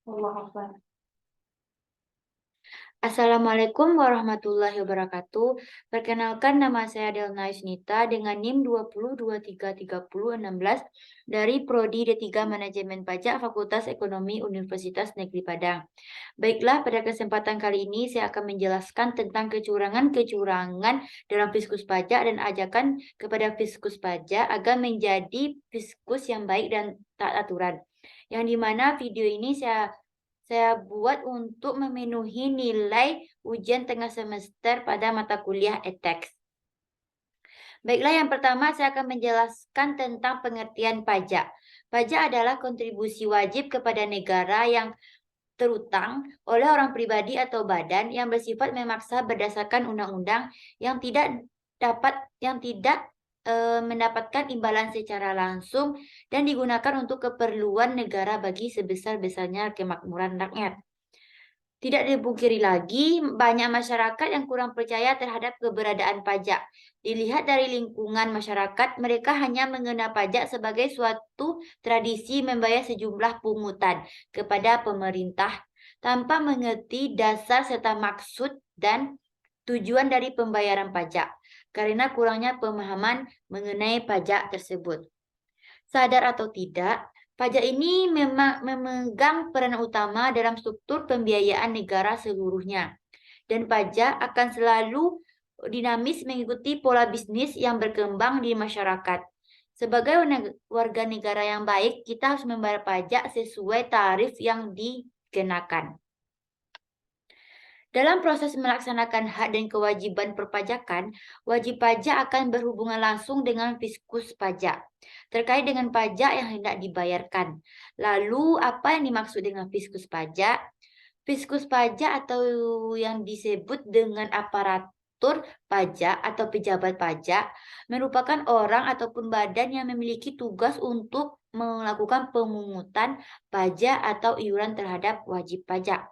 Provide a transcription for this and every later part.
Allah Akbar. Assalamualaikum warahmatullahi wabarakatuh. Perkenalkan nama saya Delna Yusnita dengan NIM 20233016 dari Prodi D3 Manajemen Pajak Fakultas Ekonomi Universitas Negeri Padang. Baiklah, pada kesempatan kali ini saya akan menjelaskan tentang kecurangan-kecurangan dalam fiskus pajak dan ajakan kepada fiskus pajak agar menjadi fiskus yang baik dan taat aturan. Yang dimana video ini saya buat untuk memenuhi nilai ujian tengah semester pada mata kuliah ETEX. Baiklah, yang pertama saya akan menjelaskan tentang pengertian pajak. Pajak adalah kontribusi wajib kepada negara yang terutang oleh orang pribadi atau badan yang bersifat memaksa berdasarkan undang-undang yang tidak mendapatkan imbalan secara langsung dan digunakan untuk keperluan negara bagi sebesar-besarnya kemakmuran rakyat. Tidak dipungkiri lagi, banyak masyarakat yang kurang percaya terhadap keberadaan pajak. Dilihat dari lingkungan masyarakat, mereka hanya mengenal pajak sebagai suatu tradisi membayar sejumlah pungutan kepada pemerintah tanpa mengerti dasar serta maksud dan tujuan dari pembayaran pajak karena kurangnya pemahaman mengenai pajak tersebut. Sadar atau tidak, pajak ini memang memegang peran utama dalam struktur pembiayaan negara seluruhnya. Dan pajak akan selalu dinamis mengikuti pola bisnis yang berkembang di masyarakat. Sebagai warga negara yang baik, kita harus membayar pajak sesuai tarif yang dikenakan. Dalam proses melaksanakan hak dan kewajiban perpajakan, wajib pajak akan berhubungan langsung dengan fiskus pajak terkait dengan pajak yang hendak dibayarkan. Lalu, apa yang dimaksud dengan fiskus pajak? Fiskus pajak atau yang disebut dengan aparatur pajak atau pejabat pajak merupakan orang ataupun badan yang memiliki tugas untuk melakukan pemungutan pajak atau iuran terhadap wajib pajak.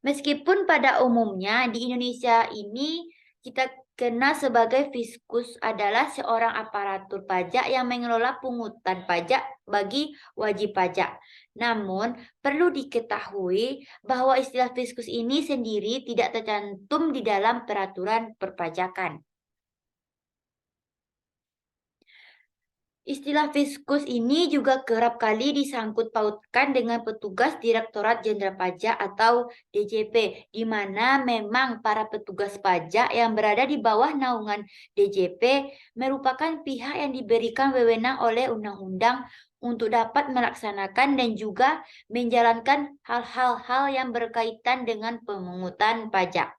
Meskipun pada umumnya di Indonesia ini kita kenal sebagai fiskus adalah seorang aparatur pajak yang mengelola pungutan pajak bagi wajib pajak. Namun, perlu diketahui bahwa istilah fiskus ini sendiri tidak tercantum di dalam peraturan perpajakan. Istilah fiskus ini juga kerap kali disangkut pautkan dengan petugas Direktorat Jenderal Pajak atau DJP, di mana memang para petugas pajak yang berada di bawah naungan DJP merupakan pihak yang diberikan wewenang oleh undang-undang untuk dapat melaksanakan dan juga menjalankan hal-hal yang berkaitan dengan pemungutan pajak.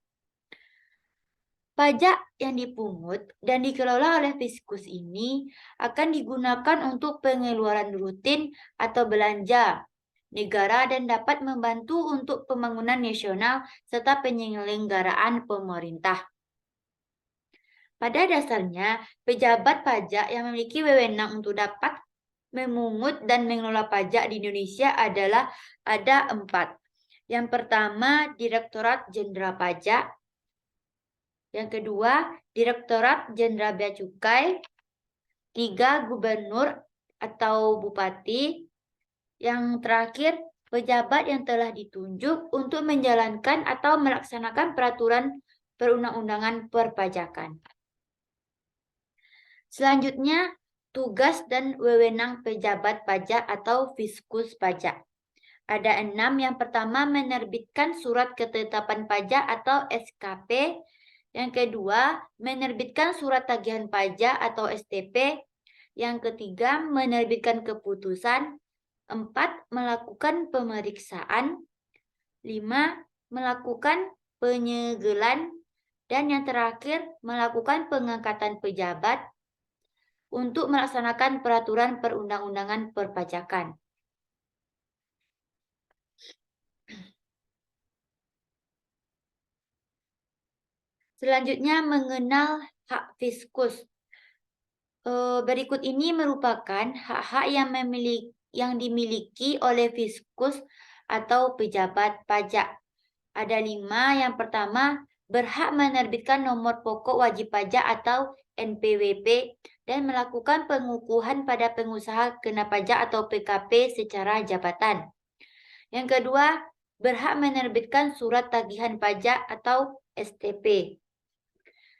Pajak yang dipungut dan dikelola oleh fiskus ini akan digunakan untuk pengeluaran rutin atau belanja negara dan dapat membantu untuk pembangunan nasional serta penyelenggaraan pemerintah. Pada dasarnya, pejabat pajak yang memiliki wewenang untuk dapat memungut dan mengelola pajak di Indonesia adalah ada 4. Yang pertama, Direktorat Jenderal Pajak. Yang kedua, Direktorat Jenderal Bea Cukai. 3, Gubernur atau Bupati. Yang terakhir, pejabat yang telah ditunjuk untuk menjalankan atau melaksanakan peraturan perundang-undangan perpajakan. Selanjutnya, tugas dan wewenang pejabat pajak atau fiskus pajak. Ada 6. Yang pertama, menerbitkan surat ketetapan pajak atau SKP. Yang kedua, menerbitkan surat tagihan pajak atau STP. Yang ketiga, menerbitkan keputusan. 4, melakukan pemeriksaan. 5, melakukan penyegelan. Dan yang terakhir, melakukan pengangkatan pejabat untuk melaksanakan peraturan perundang-undangan perpajakan. Selanjutnya, mengenal hak fiskus. Berikut ini merupakan hak-hak yang dimiliki oleh fiskus atau pejabat pajak. Ada 5. Yang pertama, berhak menerbitkan nomor pokok wajib pajak atau NPWP dan melakukan pengukuhan pada pengusaha kena pajak atau PKP secara jabatan. Yang kedua, berhak menerbitkan surat tagihan pajak atau STP.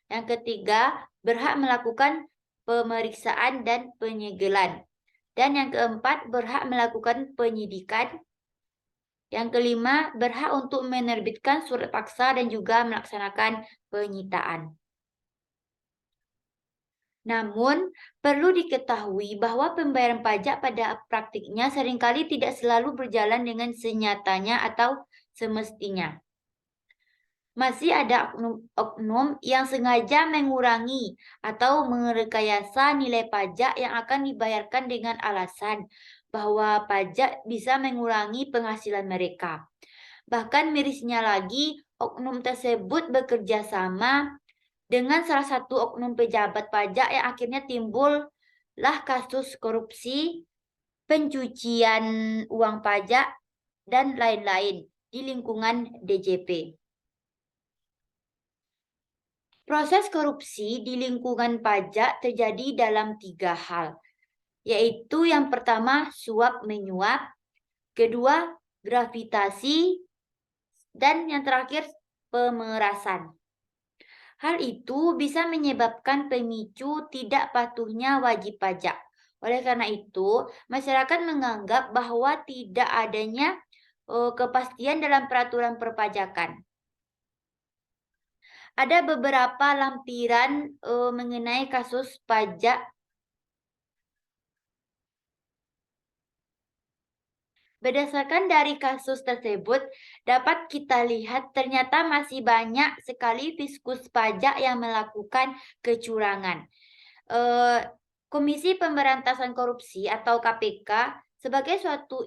Yang ketiga, berhak melakukan pemeriksaan dan penyegelan. Dan yang keempat, berhak melakukan penyidikan. Yang kelima, berhak untuk menerbitkan surat paksa dan juga melaksanakan penyitaan. Namun, perlu diketahui bahwa pembayaran pajak pada praktiknya seringkali tidak selalu berjalan dengan senyatanya atau semestinya. Masih ada oknum yang sengaja mengurangi atau merekayasa nilai pajak yang akan dibayarkan dengan alasan bahwa pajak bisa mengurangi penghasilan mereka. Bahkan mirisnya lagi, oknum tersebut bekerja sama dengan salah satu oknum pejabat pajak yang akhirnya timbullah kasus korupsi, pencucian uang pajak, dan lain-lain di lingkungan DJP. Proses korupsi di lingkungan pajak terjadi dalam 3 hal, yaitu yang pertama suap-menyuap, kedua gravitasi, dan yang terakhir pemerasan. Hal itu bisa menyebabkan pemicu tidak patuhnya wajib pajak. Oleh karena itu, masyarakat menganggap bahwa tidak adanya kepastian dalam peraturan perpajakan. Ada beberapa lampiran mengenai kasus pajak. Berdasarkan dari kasus tersebut, dapat kita lihat ternyata masih banyak sekali fiskus pajak yang melakukan kecurangan. Komisi Pemberantasan Korupsi atau KPK sebagai suatu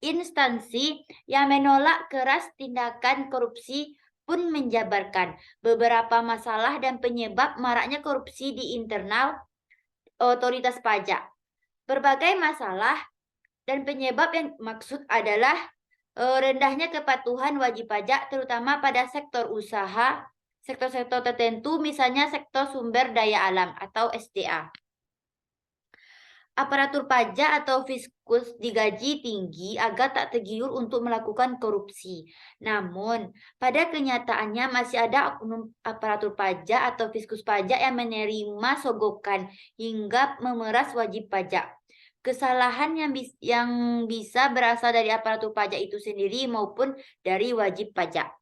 instansi yang menolak keras tindakan korupsi pun menjabarkan beberapa masalah dan penyebab maraknya korupsi di internal otoritas pajak. Berbagai masalah dan penyebab yang maksud adalah rendahnya kepatuhan wajib pajak terutama pada sektor usaha, sektor-sektor tertentu misalnya sektor sumber daya alam atau SDA. Aparatur pajak atau fiskus digaji tinggi agar tak tergiur untuk melakukan korupsi. Namun, pada kenyataannya masih ada oknum aparatur pajak atau fiskus pajak yang menerima sogokan hingga memeras wajib pajak. Kesalahan yang bisa berasal dari aparatur pajak itu sendiri maupun dari wajib pajak.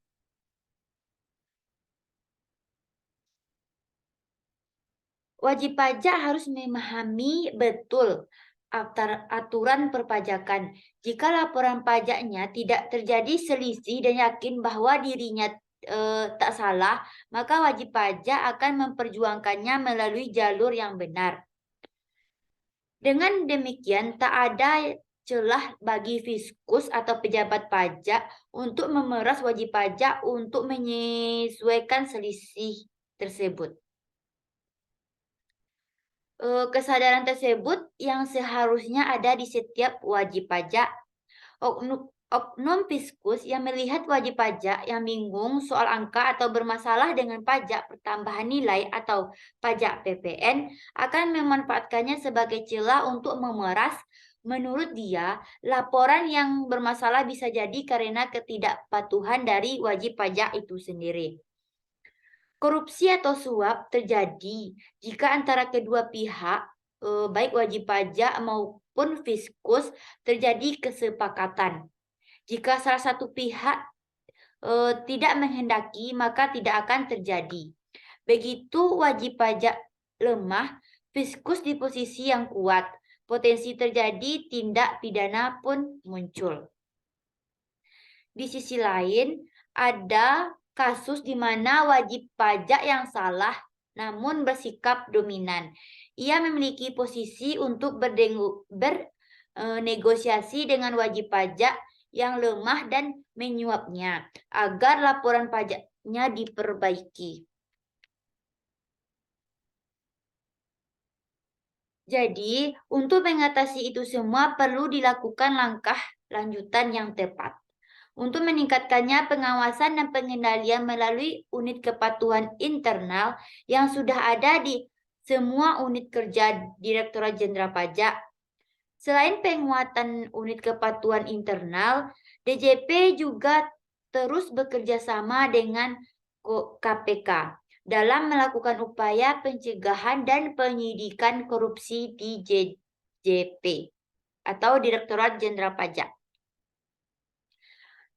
Wajib pajak harus memahami betul aturan perpajakan. Jika laporan pajaknya tidak terjadi selisih dan yakin bahwa dirinya tak salah, maka wajib pajak akan memperjuangkannya melalui jalur yang benar. Dengan demikian, tak ada celah bagi fiskus atau pejabat pajak untuk memeras wajib pajak untuk menyesuaikan selisih tersebut. Kesadaran tersebut yang seharusnya ada di setiap wajib pajak. Oknum fiskus yang melihat wajib pajak yang bingung soal angka atau bermasalah dengan pajak pertambahan nilai atau pajak PPN akan memanfaatkannya sebagai celah untuk memeras. Menurut dia, laporan yang bermasalah bisa jadi karena ketidakpatuhan dari wajib pajak itu sendiri. Korupsi atau suap terjadi jika antara kedua pihak, baik wajib pajak maupun fiskus, terjadi kesepakatan. Jika salah satu pihak tidak menghendaki, maka tidak akan terjadi. Begitu wajib pajak lemah, fiskus di posisi yang kuat, potensi terjadi tindak pidana pun muncul. Di sisi lain, ada kasus di mana wajib pajak yang salah namun bersikap dominan. Ia memiliki posisi untuk bernegosiasi dengan wajib pajak yang lemah dan menyuapnya agar laporan pajaknya diperbaiki. Jadi, untuk mengatasi itu semua perlu dilakukan langkah lanjutan yang tepat. Untuk meningkatkannya, pengawasan dan pengendalian melalui unit kepatuhan internal yang sudah ada di semua unit kerja Direktorat Jenderal Pajak. Selain penguatan unit kepatuhan internal, DJP juga terus bekerja sama dengan KPK dalam melakukan upaya pencegahan dan penyidikan korupsi di DJP atau Direktorat Jenderal Pajak.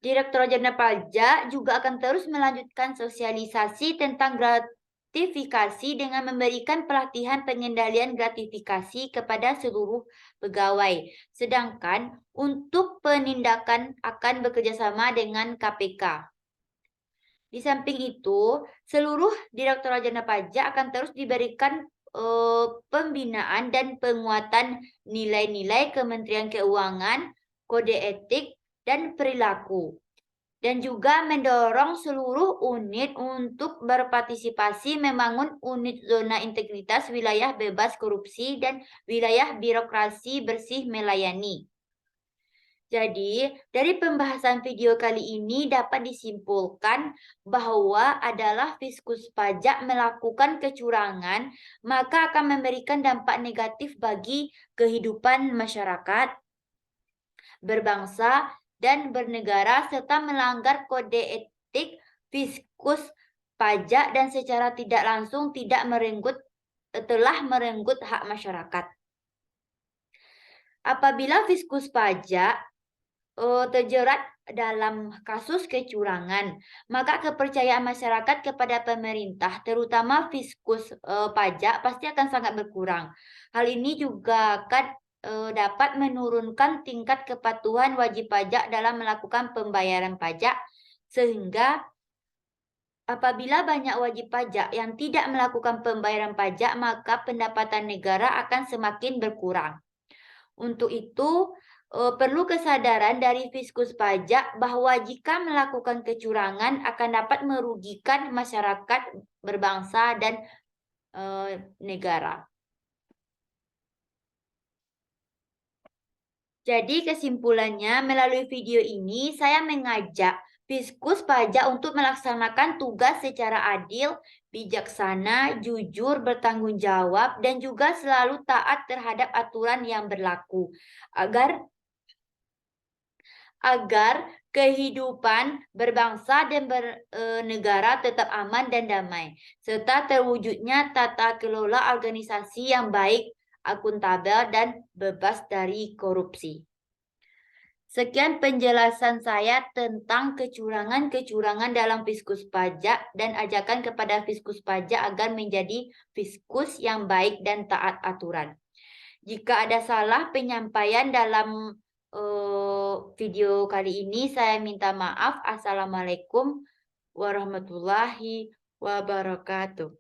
Direktorat Jenderal Pajak juga akan terus melanjutkan sosialisasi tentang gratifikasi dengan memberikan pelatihan pengendalian gratifikasi kepada seluruh pegawai. Sedangkan untuk penindakan akan bekerjasama dengan KPK. Di samping itu, seluruh Direktorat Jenderal Pajak akan terus diberikan pembinaan dan penguatan nilai-nilai Kementerian Keuangan, kode etik, dan perilaku. Dan juga mendorong seluruh unit untuk berpartisipasi membangun unit zona integritas wilayah bebas korupsi dan wilayah birokrasi bersih melayani. Jadi, dari pembahasan video kali ini dapat disimpulkan bahwa adalah fiskus pajak melakukan kecurangan, maka akan memberikan dampak negatif bagi kehidupan masyarakat, berbangsa, dan bernegara, serta melanggar kode etik fiskus pajak dan secara tidak langsung telah merenggut hak masyarakat. Apabila fiskus pajak terjerat dalam kasus kecurangan, maka kepercayaan masyarakat kepada pemerintah, terutama fiskus pajak, pasti akan sangat berkurang. Hal ini juga akan dapat menurunkan tingkat kepatuhan wajib pajak dalam melakukan pembayaran pajak, sehingga apabila banyak wajib pajak yang tidak melakukan pembayaran pajak, maka pendapatan negara akan semakin berkurang. Untuk itu, perlu kesadaran dari fiskus pajak bahwa jika melakukan kecurangan akan dapat merugikan masyarakat, berbangsa, dan negara. Jadi kesimpulannya, melalui video ini saya mengajak fiskus pajak untuk melaksanakan tugas secara adil, bijaksana, jujur, bertanggung jawab, dan juga selalu taat terhadap aturan yang berlaku agar kehidupan berbangsa dan bernegara tetap aman dan damai, serta terwujudnya tata kelola organisasi yang baik, akuntabel, dan bebas dari korupsi. Sekian penjelasan saya tentang kecurangan-kecurangan dalam fiskus pajak dan ajakan kepada fiskus pajak agar menjadi fiskus yang baik dan taat aturan. Jika ada salah penyampaian dalam video kali ini, saya minta maaf. Assalamualaikum warahmatullahi wabarakatuh.